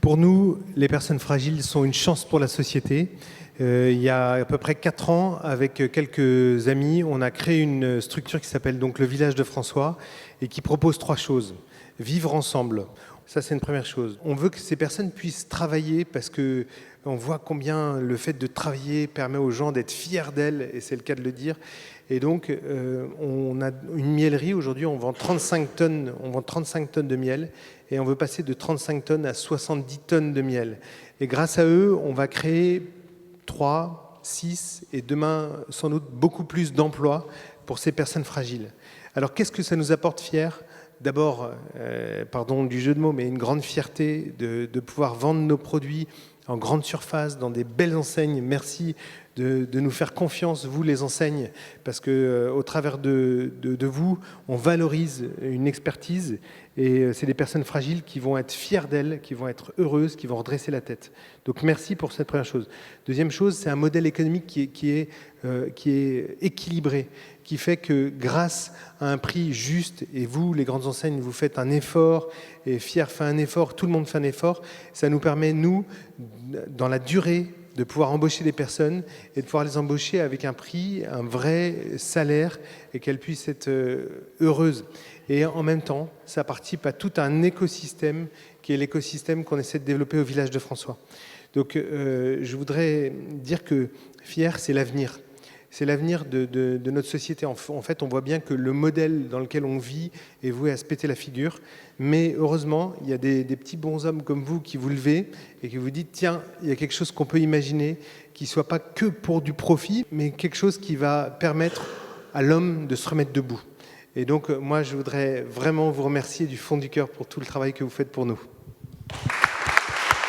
Pour nous, les personnes fragiles sont une chance pour la société. Il y a à peu près 4 ans, avec quelques amis, on a créé une structure qui s'appelle donc le Village de François et qui propose 3 choses. Vivre ensemble, ça c'est une première chose. On veut que ces personnes puissent travailler parce que on voit combien le fait de travailler permet aux gens d'être fiers d'elles, et c'est le cas de le dire. Et donc, on a une miellerie. Aujourd'hui, on vend 35 tonnes de miel, et on veut passer de 35 tonnes à 70 tonnes de miel. Et grâce à eux, on va créer 3, 6 et demain, sans doute, beaucoup plus d'emplois pour ces personnes fragiles. Alors, qu'est-ce que ça nous apporte fiers ? D'abord, pardon du jeu de mots, mais une grande fierté de pouvoir vendre nos produits en grande surface, dans des belles enseignes. Merci de nous faire confiance, vous les enseignes, parce que au travers de vous, on valorise une expertise, et c'est des personnes fragiles qui vont être fières d'elles, qui vont être heureuses, qui vont redresser la tête. Donc merci pour cette première chose. Deuxième chose, c'est un modèle économique qui est équilibré, qui fait que grâce à un prix juste, et vous, les grandes enseignes, vous faites un effort, et Fier fait un effort, tout le monde fait un effort, ça nous permet, nous, dans la durée, de pouvoir embaucher des personnes et de pouvoir les embaucher avec un prix, un vrai salaire, et qu'elles puissent être heureuses. Et en même temps, ça participe à tout un écosystème qui est l'écosystème qu'on essaie de développer au Village de François. Donc je voudrais dire que Fier, c'est l'avenir. C'est l'avenir de notre société. En fait, on voit bien que le modèle dans lequel on vit est voué à se péter la figure. Mais heureusement, il y a des petits bonshommes comme vous qui vous levez et qui vous dites, tiens, il y a quelque chose qu'on peut imaginer qui ne soit pas que pour du profit, mais quelque chose qui va permettre à l'homme de se remettre debout. Et donc, moi, je voudrais vraiment vous remercier du fond du cœur pour tout le travail que vous faites pour nous.